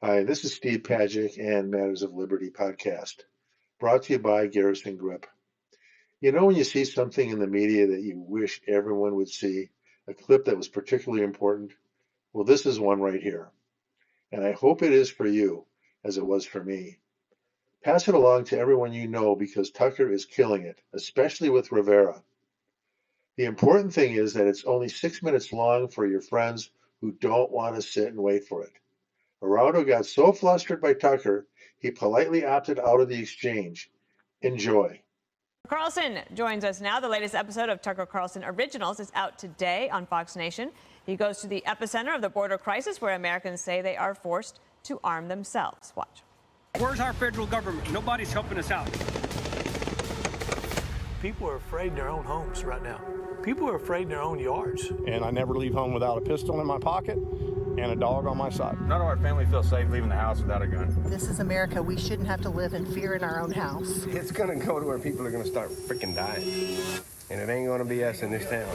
Hi, this is Steve Pajic and Matters of Liberty podcast, brought to you by Garrison Grip. You know when you see something in the media that you wish everyone would see, a clip that was particularly important? Well, this is one right here, and I hope it is for you, as it was for me. Pass it along to everyone you know because Tucker is killing it, especially with Rivera. The important thing is that it's only 6 minutes long for your friends who don't want to sit and wait for it. Geraldo got so flustered by Tucker, he politely opted out of the exchange. Enjoy. Carlson joins us now. The latest episode of Tucker Carlson Originals is out today on Fox Nation. He goes to the epicenter of the border crisis where Americans say they are forced to arm themselves. Watch. Where's our federal government? Nobody's helping us out. People are afraid in their own homes right now. People are afraid in their own yards. And I never leave home without a pistol in my pocket and a dog on my side. None of our family feels safe leaving the house without a gun. This is America. We shouldn't have to live in fear in our own house. It's gonna go to where people are gonna start freaking dying. And it ain't gonna be us in this town.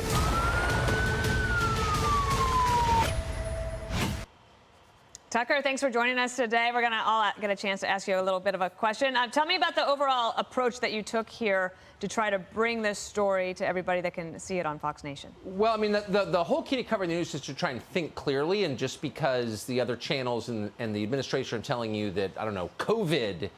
Tucker, thanks for joining us today. We're going to all get a chance to ask you a little bit of a question. Tell me about the overall approach that you took here to try to bring this story to everybody that can see it on Fox Nation. Well, I mean, the whole key to covering the news is to try and think clearly. And just because the other channels and the administration are telling you that, I don't know, COVID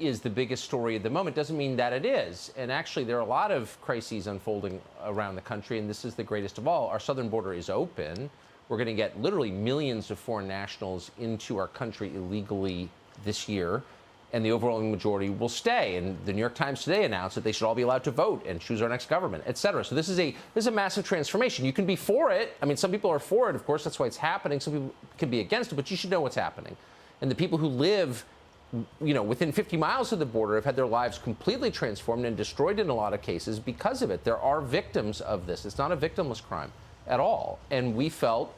is the biggest story at the moment doesn't mean that it is. And actually, there are a lot of crises unfolding around the country, and this is the greatest of all. Our southern border is open. We're going to get literally millions of foreign nationals into our country illegally this year, and the overwhelming majority will stay. And the New York Times today announced that they should all be allowed to vote and choose our next government, et cetera. So this is a massive transformation. You can be for it. I mean, some people are for it, of course. That's why it's happening. Some people can be against it, but you should know what's happening. And the people who live, you know, within 50 miles of the border have had their lives completely transformed and destroyed in a lot of cases because of it. There are victims of this. It's not a victimless crime at all. And we felt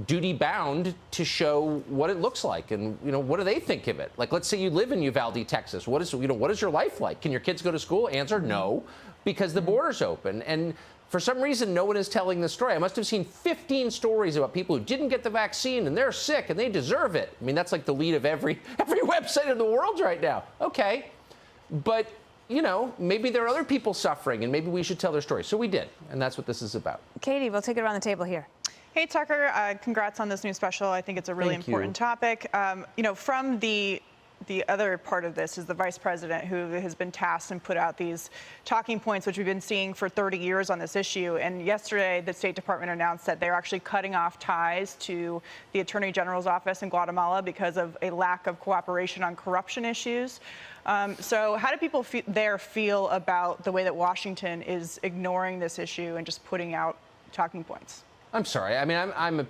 duty bound to show what it looks like and, you know, what do they think of it? Like, let's say you live in Uvalde, Texas. What is your life like? Can your kids go to school? Answer, no, because the border's open. And for some reason, no one is telling this story. I must have seen 15 stories about people who didn't get the vaccine and they're sick and they deserve it. I mean, that's like the lead of every website in the world right now. Okay. But, you know, maybe there are other people suffering and maybe we should tell their story. So we did. And that's what this is about. Katie, we'll take it around the table here. Hey, Tucker, congrats on this new special. I think it's a really important topic. You know, from the other part of this is the vice president who has been tasked and put out these talking points, which we've been seeing for 30 years on this issue. And yesterday, the State Department announced that they're actually cutting off ties to the Attorney General's office in Guatemala because of a lack of cooperation on corruption issues. So how do people there feel about the way that Washington is ignoring this issue and just putting out talking points? I'm sorry. I mean, I'm as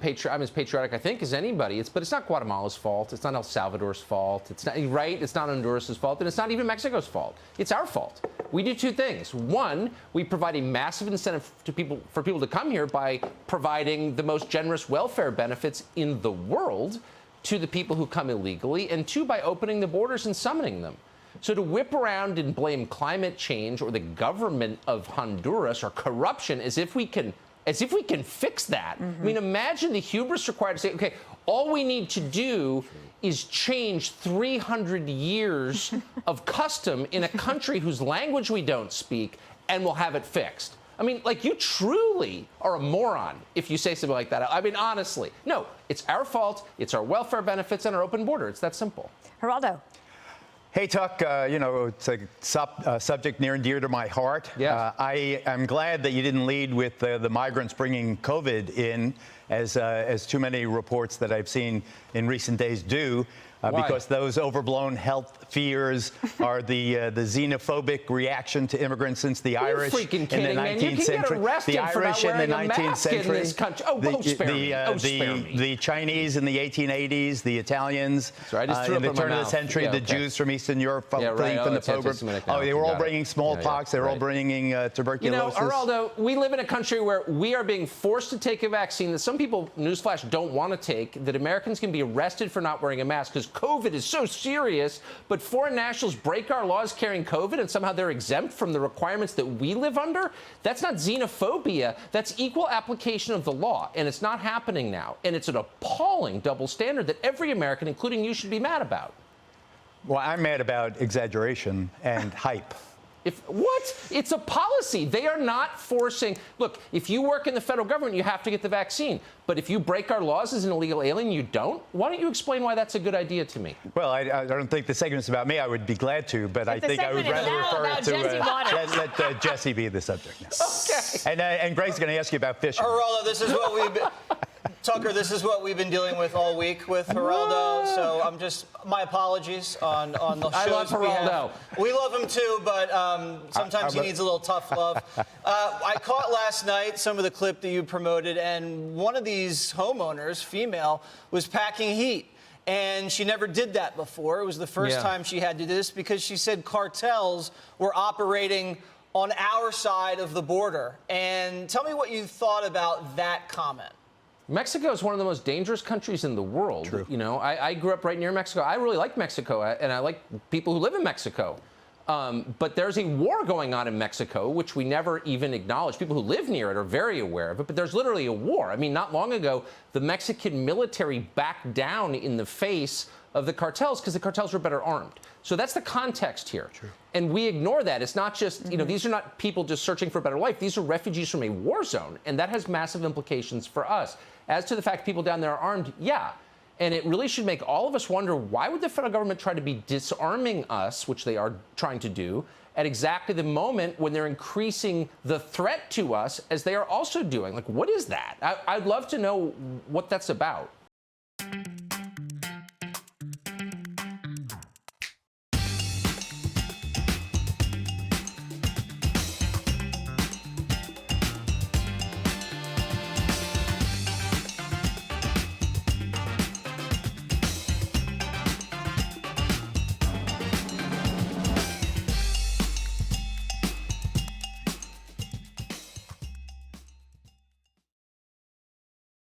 patriotic, I think, as anybody. But it's not Guatemala's fault. It's not El Salvador's fault. It's not right. It's not Honduras' fault, and it's not even Mexico's fault. It's our fault. We do two things. One, we provide a massive incentive for people to come here by providing the most generous welfare benefits in the world to the people who come illegally, and two, by opening the borders and summoning them. So to whip around and blame climate change or the government of Honduras or corruption as if we can fix that. I mean, imagine the hubris required to say, okay, all we need to do is change 300 years of custom in a country whose language we don't speak, and we'll have it fixed. I mean, like, you truly are a moron if you say something like that. I mean, honestly. No, it's our fault. It's our welfare benefits and our open border. It's that simple. Geraldo. Hey, Tuck, you know, it's a subject near and dear to my heart. Yes. I am glad that you didn't lead with the migrants bringing COVID in, as too many reports that I've seen in recent days do. Because those overblown health fears are the xenophobic reaction to immigrants since the Irish in the 19th century. The Irish in the 19th century. The Chinese in the 1880s, the Italians in the turn of the century, the Jews from Eastern Europe fleeing from the pogroms. They were all bringing smallpox. They were all bringing tuberculosis. You know, Geraldo, we live in a country where we are being forced to take a vaccine that some some people, newsflash, don't want to take, that Americans can be arrested for not wearing a mask because COVID is so serious, but foreign nationals break our laws carrying COVID and somehow they're exempt from the requirements that we live under, that's not xenophobia. That's equal application of the law. And it's not happening now. And it's an appalling double standard that every American, including you, should be mad about. Well, I'm mad about exaggeration and hype. What? It's a policy. They are not forcing. Look, if you work in the federal government, you have to get the vaccine. But if you break our laws as an illegal alien, you don't? Why don't you explain why that's a good idea to me? Well, I don't think the segment's about me. I would be glad to, but I think I would rather refer it to let Jesse be the subject now. Okay. And Greg's going to ask you about fishing. Geraldo, this is what we've been... Tucker, this is what we've been dealing with all week with Geraldo. So my apologies on the shows. I love Geraldo. We love him too, but sometimes he needs a little tough love. I caught last night some of the clip that you promoted, and one of these homeowners, female, was packing heat. And she never did that before. It was the first time she had to do this because she said cartels were operating on our side of the border. And tell me what you thought about that comment. Mexico is one of the most dangerous countries in the world. True. You know, I grew up right near Mexico. I really like Mexico, and I like people who live in Mexico. But there's a war going on in Mexico, which we never even acknowledge. People who live near it are very aware of it, but there's literally a war. I mean, not long ago, the Mexican military backed down in the face of the cartels because the cartels were better armed. So that's the context here. True. And we ignore that. It's not just, you know, these are not people just searching for a better life. These are refugees from a war zone, and that has massive implications for us. As to the fact people down there are armed, yeah. And it really should make all of us wonder, why would the federal government try to be disarming us, which they are trying to do, at exactly the moment when they're increasing the threat to us, as they are also doing? Like, what is that? I'd love to know what that's about.